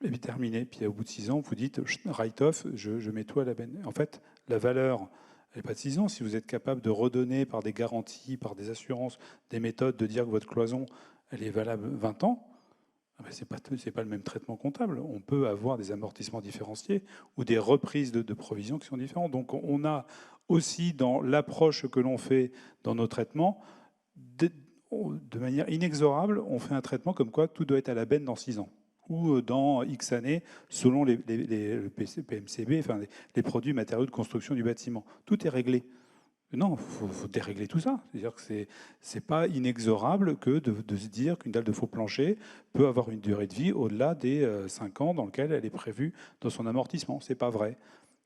et puis terminé. Puis au bout de 6 ans, vous dites write-off, je mets tout à la benne. En fait, la valeur, elle n'est pas de 6 ans. Si vous êtes capable de redonner par des garanties, par des assurances, des méthodes, de dire que votre cloison, elle est valable 20 ans, ce n'est pas le même traitement comptable. On peut avoir des amortissements différenciés ou des reprises de provisions qui sont différentes. Donc on a aussi dans l'approche que l'on fait dans nos traitements, de manière inexorable, on fait un traitement comme quoi tout doit être à la benne dans 6 ans. Ou dans X années, selon le PMCB, enfin les produits matériaux de construction du bâtiment. Tout est réglé. Non, il faut dérégler tout ça. C'est-à-dire que c'est pas inexorable que de se dire qu'une dalle de faux plancher peut avoir une durée de vie au-delà des 5 ans dans lequel elle est prévue dans son amortissement. C'est pas vrai.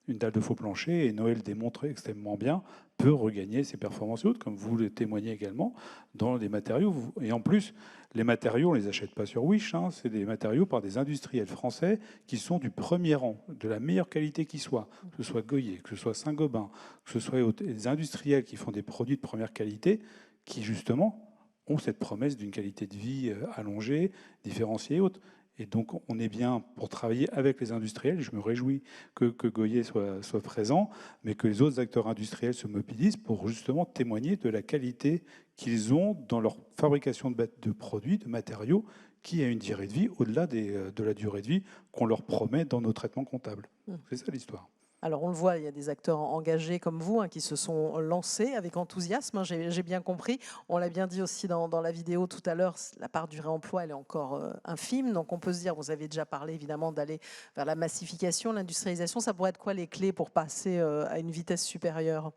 Une dalle de faux plancher, et Noël démontre extrêmement bien, peut regagner ses performances hautes, comme vous le témoignez également, dans les matériaux. Et en plus, les matériaux, on ne les achète pas sur Wish, hein, c'est des matériaux par des industriels français qui sont du premier rang, de la meilleure qualité qui soit, que ce soit Goyer, que ce soit Saint-Gobain, que ce soit des industriels qui font des produits de première qualité, qui justement ont cette promesse d'une qualité de vie allongée, différenciée et haute. Et donc, on est bien pour travailler avec les industriels. Je me réjouis que Goyer soit présent, mais que les autres acteurs industriels se mobilisent pour justement témoigner de la qualité qu'ils ont dans leur fabrication de produits, de matériaux, qui a une durée de vie au-delà de la durée de vie qu'on leur promet dans nos traitements comptables. C'est ça l'histoire. Alors on le voit, il y a des acteurs engagés comme vous qui se sont lancés avec enthousiasme, j'ai bien compris. On l'a bien dit aussi dans la vidéo tout à l'heure, la part du réemploi elle est encore infime. Donc on peut se dire, vous avez déjà parlé évidemment d'aller vers la massification, l'industrialisation. Ça pourrait être quoi les clés pour passer à une vitesse supérieure?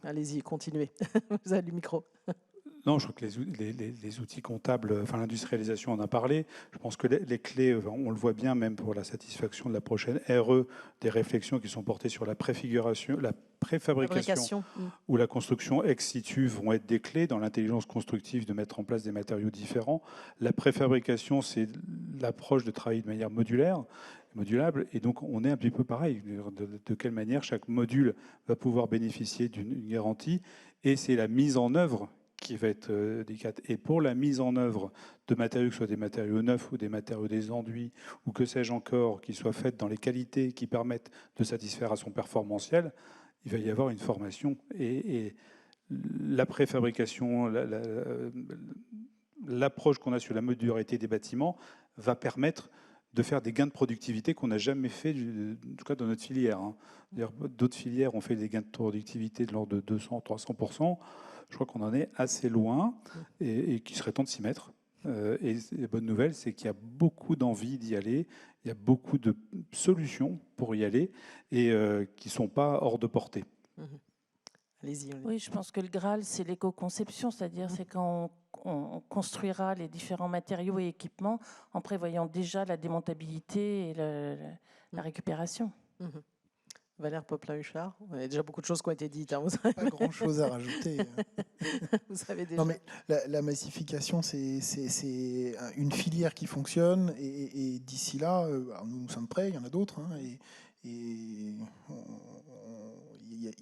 Allez-y, continuez. Vous avez le micro. Non, je crois que les outils comptables, enfin l'industrialisation, on en a parlé. Je pense que les clés, on le voit bien même pour la satisfaction de la prochaine RE, des réflexions qui sont portées sur la préfiguration, la préfabrication ou la construction ex situ vont être des clés dans l'intelligence constructive de mettre en place des matériaux différents. La préfabrication, c'est l'approche de travailler de manière modulable, et donc on est un petit peu pareil. De quelle manière chaque module va pouvoir bénéficier d'une garantie, et c'est la mise en œuvre qui va être délicate. Et pour la mise en œuvre de matériaux, que ce soit des matériaux neufs ou des matériaux des enduits, ou que sais-je encore, qui soient faites dans les qualités qui permettent de satisfaire à son performantiel, il va y avoir une formation. Et la préfabrication, l'approche qu'on a sur la modularité des bâtiments va permettre de faire des gains de productivité qu'on n'a jamais fait, en tout cas dans notre filière. D'autres filières ont fait des gains de productivité de l'ordre de 200-300%. Je crois qu'on en est assez loin et qu'il serait temps de s'y mettre. Et la bonne nouvelle, c'est qu'il y a beaucoup d'envie d'y aller, il y a beaucoup de solutions pour y aller et qui ne sont pas hors de portée. Allez-y. Oui, je pense que le Graal, c'est l'éco-conception, c'est-à-dire c'est quand on construira les différents matériaux et équipements en prévoyant déjà la démontabilité et la récupération. Valère Poplin-Huchard, il y a déjà beaucoup de choses qui ont été dites. Vous n'avez pas grand-chose à rajouter. Vous savez déjà. Non, mais la massification, c'est une filière qui fonctionne. Et d'ici là, nous sommes prêts, il y en a d'autres. Il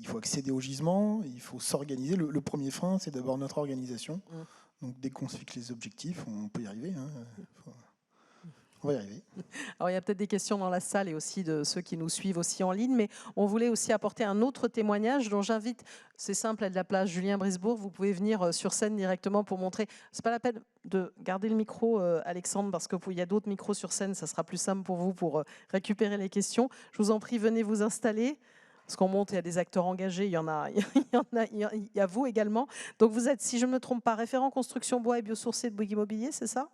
faut accéder au gisement, il faut s'organiser. Le premier frein, c'est d'abord notre organisation. Donc dès qu'on se fixe les objectifs, on peut y arriver. On va y arriver. Alors, il y a peut-être des questions dans la salle et aussi de ceux qui nous suivent aussi en ligne, mais on voulait aussi apporter un autre témoignage dont j'invite, c'est simple, à de la place, Julien Brisbourg, vous pouvez venir sur scène directement pour montrer. C'est pas la peine de garder le micro, Alexandre, parce qu'il y a d'autres micros sur scène, ça sera plus simple pour vous pour récupérer les questions. Je vous en prie, venez vous installer. Parce qu'on monte, il y a des acteurs engagés, il y a vous également. Donc vous êtes, si je ne me trompe pas, référent construction bois et biosourcé de Bouygues Immobilier, c'est ça?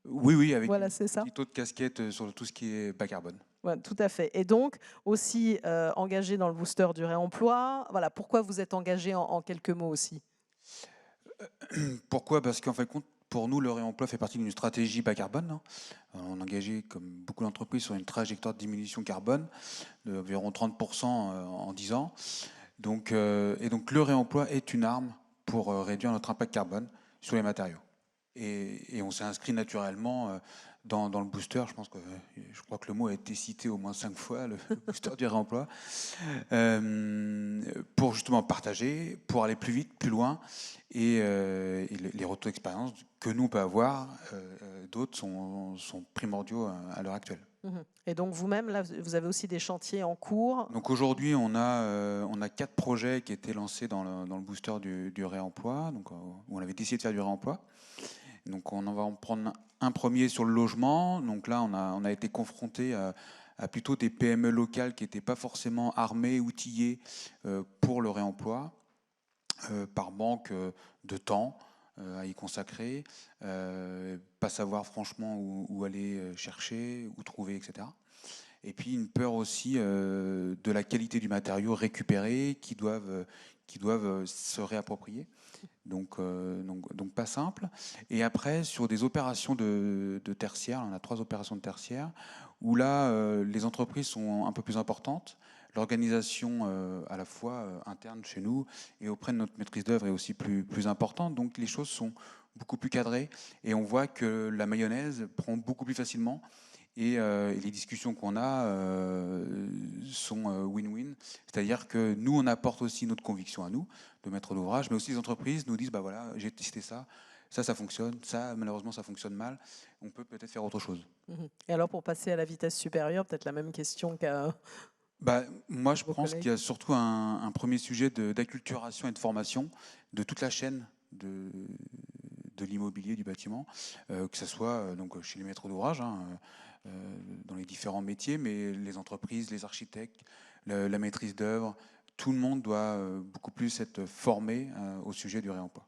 Oui, avec voilà, c'est ça. un petit taux de casquette sur tout ce qui est bas carbone. Ouais, tout à fait. Et donc, aussi engagé dans le booster du réemploi. Voilà, pourquoi vous êtes engagé en quelques mots aussi? Pourquoi? Parce qu'en fin de compte, pour nous, le réemploi fait partie d'une stratégie bas carbone. On est engagé, comme beaucoup d'entreprises, sur une trajectoire de diminution carbone d'environ 30% en 10 ans. Donc le réemploi est une arme pour réduire notre impact carbone sur les matériaux. Et on s'est inscrit naturellement dans le booster. Je crois que le mot a été cité au moins 5 fois, le booster du réemploi, pour justement partager, pour aller plus vite, plus loin. Et les retours d'expérience que nous on peut avoir, d'autres sont primordiaux à l'heure actuelle. Et donc vous-même, là, vous avez aussi des chantiers en cours. Donc aujourd'hui, on a 4 projets qui étaient lancés dans le booster du réemploi, donc, où on avait décidé de faire du réemploi. Donc on va en prendre un premier sur le logement. Donc là, on a été confronté à plutôt des PME locales qui n'étaient pas forcément armées, outillées pour le réemploi, par manque de temps à y consacrer, pas savoir franchement où aller chercher, où trouver, etc. Et puis une peur aussi de la qualité du matériau récupéré qui doivent se réapproprier. Donc pas simple. Et après, sur des opérations de tertiaire, on a 3 opérations de tertiaire, où là, les entreprises sont un peu plus importantes. L'organisation, à la fois interne chez nous et auprès de notre maîtrise d'œuvre, est aussi plus importante. Donc les choses sont beaucoup plus cadrées. Et on voit que la mayonnaise prend beaucoup plus facilement. Et les discussions qu'on a sont win-win. C'est-à-dire que nous, on apporte aussi notre conviction à nous, de maître d'ouvrage, mais aussi les entreprises nous disent, bah voilà, j'ai testé ça, ça fonctionne, ça, malheureusement, ça fonctionne mal. On peut peut-être faire autre chose. Et alors, pour passer à la vitesse supérieure, peut-être la même question qu'à... Moi, je Vos pense collègues. qu'il y a surtout un premier sujet d'acculturation et de formation de toute la chaîne de l'immobilier, du bâtiment, que ce soit donc chez les maîtres d'ouvrage, dans les différents métiers, mais les entreprises, les architectes, la maîtrise d'œuvre, tout le monde doit beaucoup plus être formé au sujet du réemploi.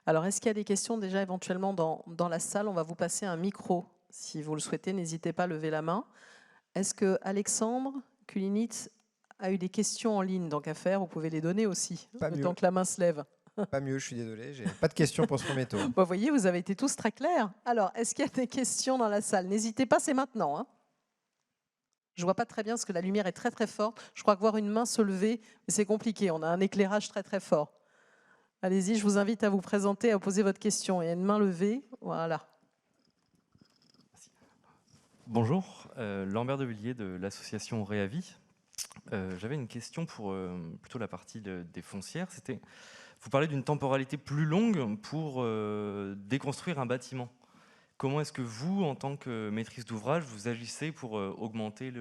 Alors, est-ce qu'il y a des questions déjà éventuellement dans la salle? On va vous passer un micro. Si vous le souhaitez, n'hésitez pas à lever la main. Est-ce que Alexandre Kulinitz a eu des questions en ligne? Donc à faire, vous pouvez les donner aussi, Pas le mieux. temps que la main se lève. Pas mieux, je suis désolé, j'ai pas de questions pour ce premier tour. Vous voyez, vous avez été tous très clairs. Alors, est-ce qu'il y a des questions dans la salle? N'hésitez pas, c'est maintenant. Hein. Je ne vois pas très bien parce que la lumière est très très forte. Je crois que voir une main se lever, c'est compliqué. On a un éclairage très très fort. Allez-y, je vous invite à vous présenter, à poser votre question. Il y a une main levée. Voilà. Bonjour, Lambert de Villiers de l'association Réavis. J'avais une question pour plutôt la partie des foncières. Vous parlez d'une temporalité plus longue pour déconstruire un bâtiment. Comment est-ce que vous, en tant que maîtrise d'ouvrage, vous agissez pour augmenter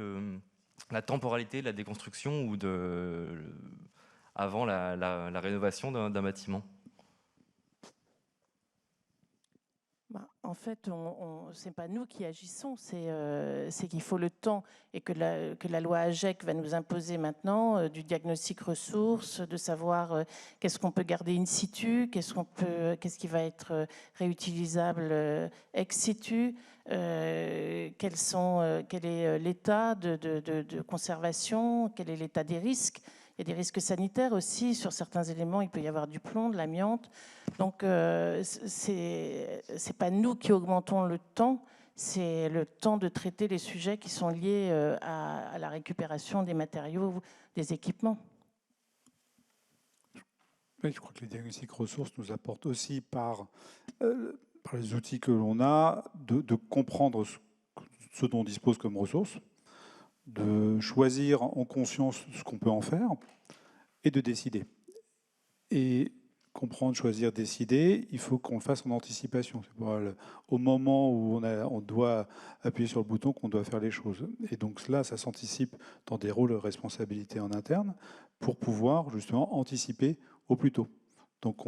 la temporalité de la déconstruction ou avant la rénovation d'un bâtiment? En fait, ce n'est pas nous qui agissons, c'est qu'il faut le temps et que la loi AGEC va nous imposer maintenant du diagnostic ressources, de savoir qu'est-ce qu'on peut garder in situ, qu'est-ce qui va être réutilisable ex situ, quel est l'état de conservation, quel est l'état des risques. Il y a des risques sanitaires aussi. Sur certains éléments, il peut y avoir du plomb, de l'amiante. Donc, c'est pas nous qui augmentons le temps, c'est le temps de traiter les sujets qui sont liés à la récupération des matériaux, des équipements. Oui, je crois que les diagnostics ressources nous apportent aussi, par les outils que l'on a, de comprendre ce dont on dispose comme ressources, de choisir en conscience ce qu'on peut en faire et de décider. Et comprendre, choisir, décider, il faut qu'on le fasse en anticipation. C'est pas au moment où on doit appuyer sur le bouton qu'on doit faire les choses. Et donc là, ça s'anticipe dans des rôles de responsabilité en interne pour pouvoir justement anticiper au plus tôt. Donc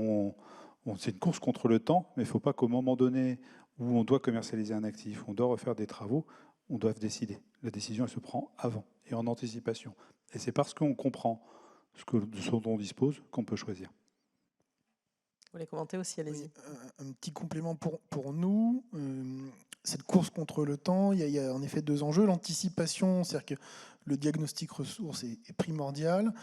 c'est une course contre le temps, mais il ne faut pas qu'au moment donné où on doit commercialiser un actif, on doit refaire des travaux, on doit décider. La décision, elle se prend avant et en anticipation. Et c'est parce qu'on comprend ce dont on dispose qu'on peut choisir. Vous voulez commenter aussi, allez-y. Oui, un petit complément pour nous. Cette course contre le temps, il y a en effet deux enjeux. L'anticipation, c'est-à-dire que le diagnostic ressources est primordial.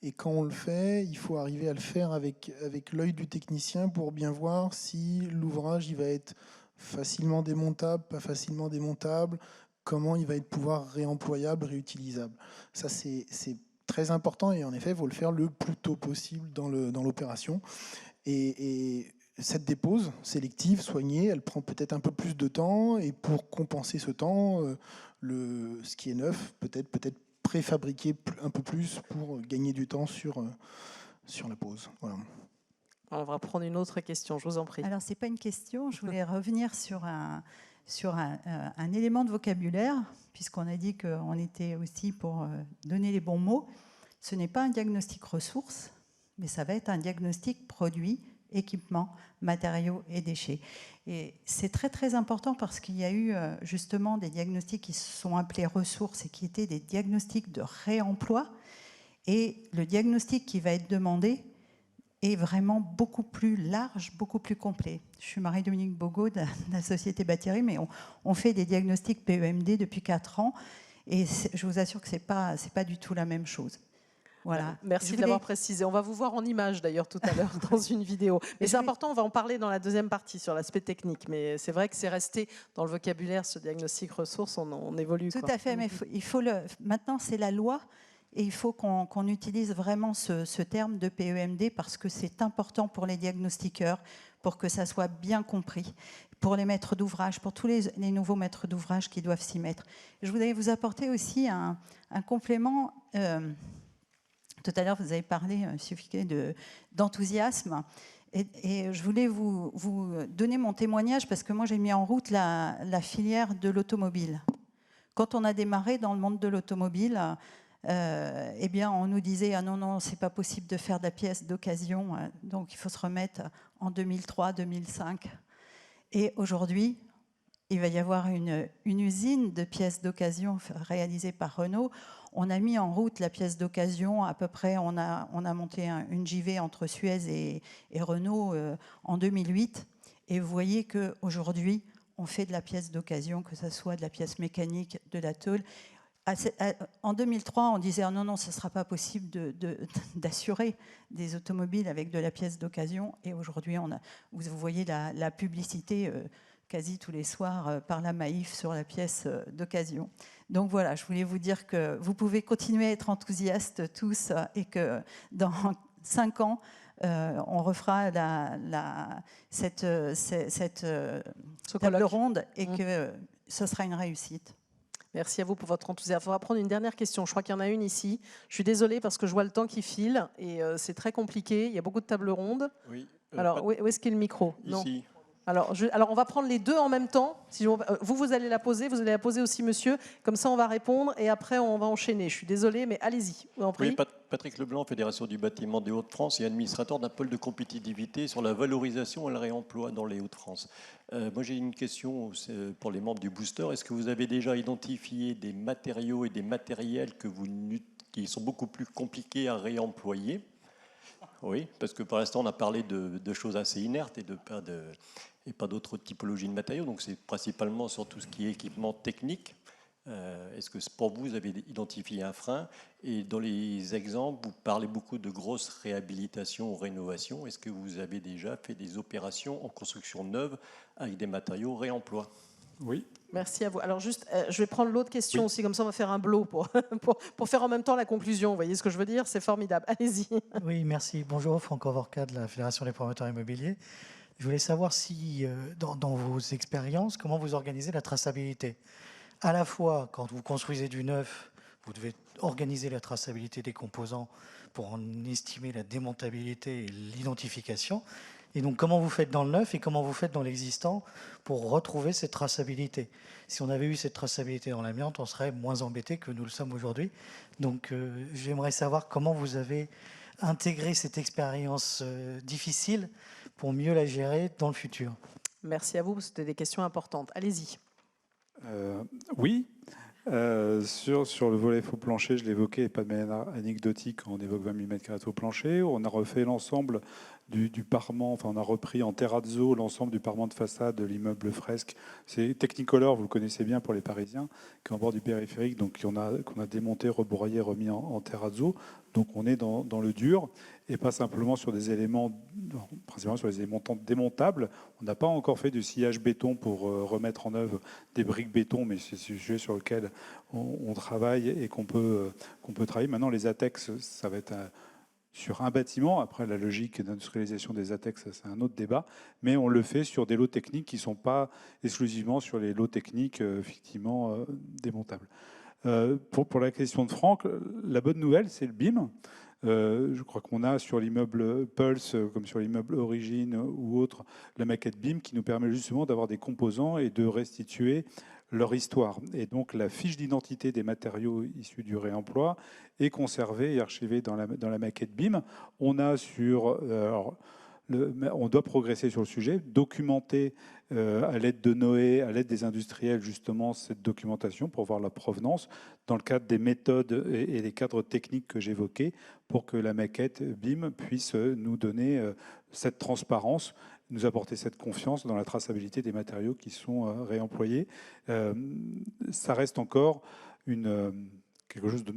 Et quand on le fait, il faut arriver à le faire avec l'œil du technicien pour bien voir si l'ouvrage il va être facilement démontable, pas facilement démontable, comment il va être pouvoir réemployable, réutilisable. Ça, c'est très important et en effet, il faut le faire le plus tôt possible dans l'opération. Et cette dépose sélective, soignée, elle prend peut-être un peu plus de temps et pour compenser ce temps, ce qui est neuf, peut-être préfabriqué un peu plus pour gagner du temps sur la pose. Voilà. On va prendre une autre question, je vous en prie. Alors, ce n'est pas une question, je voulais revenir sur un élément de vocabulaire, puisqu'on a dit qu'on était aussi pour donner les bons mots. Ce n'est pas un diagnostic ressources, mais ça va être un diagnostic produit, équipement, matériaux et déchets. Et c'est très très important parce qu'il y a eu justement des diagnostics qui se sont appelés ressources et qui étaient des diagnostics de réemploi. Et le diagnostic qui va être demandé est vraiment beaucoup plus large, beaucoup plus complet. Je suis Marie-Dominique Bogo de la société Bâtiri, mais on fait des diagnostics PEMD depuis 4 ans et je vous assure que c'est pas du tout la même chose. Voilà. Merci de l'avoir précisé. On va vous voir en image d'ailleurs tout à l'heure dans une vidéo. Mais c'est important, on va en parler dans la deuxième partie sur l'aspect technique. Mais c'est vrai que c'est resté dans le vocabulaire, ce diagnostic ressources, on évolue. Tout à fait, mais maintenant c'est la loi et il faut qu'on utilise vraiment ce terme de PEMD parce que c'est important pour les diagnostiqueurs, pour que ça soit bien compris, pour les maîtres d'ouvrage, pour tous les nouveaux maîtres d'ouvrage qui doivent s'y mettre. Je voudrais vous apporter aussi un complément. Tout à l'heure, vous avez parlé, suffisamment d'enthousiasme. Et je voulais vous donner mon témoignage parce que moi, j'ai mis en route la filière de l'automobile. Quand on a démarré dans le monde de l'automobile, eh bien, on nous disait « Ah non, c'est pas possible de faire de la pièce d'occasion, donc il faut se remettre en 2003, 2005. » Et aujourd'hui, il va y avoir une usine de pièces d'occasion réalisée par Renault. On a mis en route la pièce d'occasion, à peu près, on a monté une JV entre Suez et Renault en 2008. Et vous voyez qu'aujourd'hui, on fait de la pièce d'occasion, que ce soit de la pièce mécanique, de la tôle. En 2003, on disait oh non, ce ne sera pas possible d'assurer des automobiles avec de la pièce d'occasion. Et aujourd'hui, vous voyez la publicité quasi tous les soirs par la Maïf sur la pièce d'occasion. Donc voilà, je voulais vous dire que vous pouvez continuer à être enthousiastes tous et que dans 5 ans, on refera cette table ronde et que ce sera une réussite. Merci à vous pour votre enthousiasme. On va prendre une dernière question. Je crois qu'il y en a une ici. Je suis désolée parce que je vois le temps qui file et c'est très compliqué. Il y a beaucoup de tables rondes. Oui. Alors, où est-ce qu'est le micro? Ici. Alors, on va prendre les deux en même temps. Vous allez la poser, vous allez la poser aussi, monsieur. Comme ça, on va répondre et après, on va enchaîner. Je suis désolée, mais allez-y. Oui, Patrick Leblanc, Fédération du bâtiment des Hauts-de-France et administrateur d'un pôle de compétitivité sur la valorisation et le réemploi dans les Hauts-de-France. Moi, j'ai une question pour les membres du Booster. Est-ce que vous avez déjà identifié des matériaux et des matériels qui sont beaucoup plus compliqués à réemployer? Oui, parce que pour l'instant, on a parlé de choses assez inertes et pas d'autres typologies de matériaux. Donc, c'est principalement sur tout ce qui est équipement technique. Est-ce que pour vous avez identifié un frein? Et dans les exemples, vous parlez beaucoup de grosses réhabilitations ou rénovations. Est-ce que vous avez déjà fait des opérations en construction neuve avec des matériaux réemploi? Oui. Merci à vous. Alors juste, je vais prendre l'autre question aussi, comme ça on va faire un bloc pour faire en même temps la conclusion. Vous voyez ce que je veux dire? C'est formidable. Allez-y. Oui, merci. Bonjour, Franco Vorca de la Fédération des promoteurs immobiliers. Je voulais savoir si, dans vos expériences, comment vous organisez la traçabilité. À la fois, quand vous construisez du neuf, vous devez organiser la traçabilité des composants pour en estimer la démontabilité et l'identification. Et donc, comment vous faites dans le neuf et comment vous faites dans l'existant pour retrouver cette traçabilité? Si on avait eu cette traçabilité dans l'amiante, on serait moins embêté que nous le sommes aujourd'hui. Donc, j'aimerais savoir comment vous avez intégré cette expérience difficile pour mieux la gérer dans le futur. Merci à vous, c'était des questions importantes. Allez-y. Oui. Sur le volet faux plancher, je l'évoquais, et pas de manière anecdotique, on évoque 20 000 m² de faux plancher. On a refait l'ensemble du parement, enfin on a repris en terrazzo l'ensemble du parement de façade de l'immeuble Fresque. C'est Technicolor, vous le connaissez bien pour les Parisiens, qui est en bord du périphérique, donc qu'on a démonté, rebroyé, remis en terrazzo. Donc on est dans le dur et pas simplement sur des éléments, principalement sur les éléments démontables. On n'a pas encore fait du sillage béton pour remettre en œuvre des briques béton, mais c'est un sujet sur lequel on travaille et qu'on peut travailler. Maintenant, les ATEX, ça va être sur un bâtiment. Après, la logique d'industrialisation des ATEX, c'est un autre débat. Mais on le fait sur des lots techniques qui ne sont pas exclusivement sur les lots techniques, effectivement, démontables. Pour la question de Franck, la bonne nouvelle, c'est le BIM. Je crois qu'on a sur l'immeuble Pulse, comme sur l'immeuble Origine ou autre, la maquette BIM qui nous permet justement d'avoir des composants et de restituer leur histoire. Et donc la fiche d'identité des matériaux issus du réemploi est conservée et archivée dans la maquette BIM. On a on doit progresser sur le sujet, documenter à l'aide de Noé, à l'aide des industriels, justement, cette documentation pour voir la provenance dans le cadre des méthodes et des cadres techniques que j'évoquais pour que la maquette BIM puisse nous donner cette transparence, nous apporter cette confiance dans la traçabilité des matériaux qui sont réemployés. Ça reste encore quelque chose de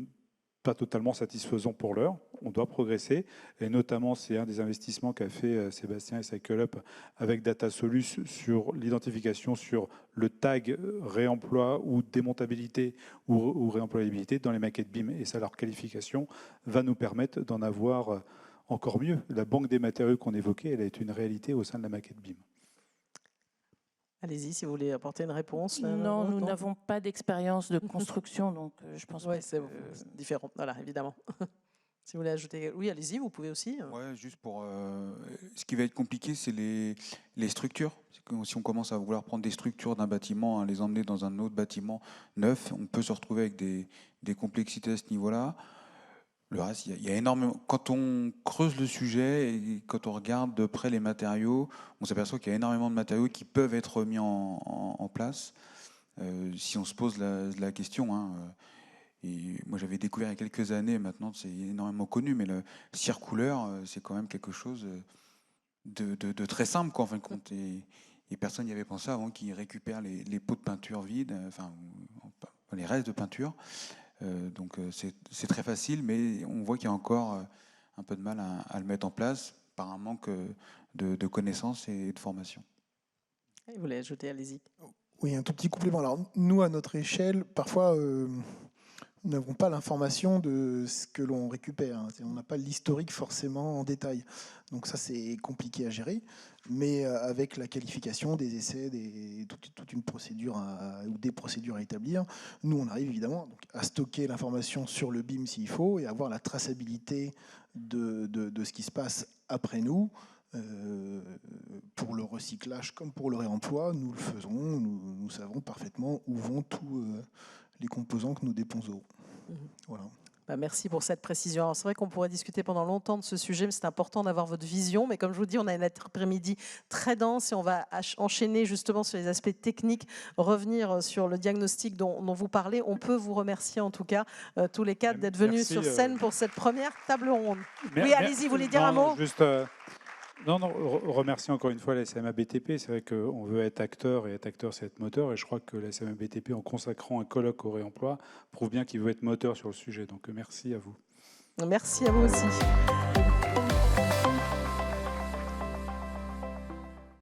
pas totalement satisfaisant pour l'heure. On doit progresser. Et notamment, c'est un des investissements qu'a fait Sébastien et CycleUp avec DataSolus sur l'identification sur le tag réemploi ou démontabilité ou réemployabilité dans les maquettes BIM. Et ça, leur qualification va nous permettre d'en avoir encore mieux. La banque des matériaux qu'on évoquait, elle est une réalité au sein de la maquette BIM. Allez-y, si vous voulez apporter une réponse. Non, nous n'avons pas d'expérience de construction, donc je pense ouais, que c'est différent. Voilà, évidemment. Si vous voulez ajouter, oui, allez-y, vous pouvez aussi. Ouais, juste pour. Ce qui va être compliqué, c'est les structures. C'est que si on commence à vouloir prendre des structures d'un bâtiment, les emmener dans un autre bâtiment neuf, on peut se retrouver avec des complexités à ce niveau-là. Le reste, il y a énormément. Quand on creuse le sujet et quand on regarde de près les matériaux, on s'aperçoit qu'il y a énormément de matériaux qui peuvent être mis en place. Si on se pose la question, hein, et moi j'avais découvert il y a quelques années, maintenant c'est énormément connu, mais le circouleur, c'est quand même quelque chose de très simple, quoi, en fin de compte. Et personne n'y avait pensé avant qu'ils récupèrent les pots de peinture vides, enfin les restes de peinture. Donc c'est très facile, mais on voit qu'il y a encore un peu de mal à le mettre en place par un manque de connaissances et de formation. Vous voulez ajouter, allez-y. Oui, un tout petit complément. Alors, nous, à notre échelle, parfois, nous n'avons pas l'information de ce que l'on récupère. Hein. On n'a pas l'historique forcément en détail. Donc ça, c'est compliqué à gérer. Mais avec la qualification des essais, toute une procédure ou des procédures à établir, nous, on arrive évidemment donc, à stocker l'information sur le BIM s'il faut et avoir la traçabilité de ce qui se passe après nous. Pour le recyclage comme pour le réemploi, nous le faisons, nous savons parfaitement où vont tous les composants que nous déposons. Voilà. Merci pour cette précision. Alors, c'est vrai qu'on pourrait discuter pendant longtemps de ce sujet, mais c'est important d'avoir votre vision. Mais comme je vous dis, on a une après-midi très dense et on va enchaîner justement sur les aspects techniques, revenir sur le diagnostic dont vous parlez. On peut vous remercier en tout cas, tous les quatre, d'être venus sur scène pour cette première table ronde. Oui, allez-y, vous voulez dire un mot? Non, remercie encore une fois la SMA BTP. C'est vrai qu'on veut être acteur, et être acteur, c'est être moteur. Et je crois que la SMA BTP, en consacrant un colloque au réemploi, prouve bien qu'il veut être moteur sur le sujet. Donc merci à vous. Merci à vous aussi.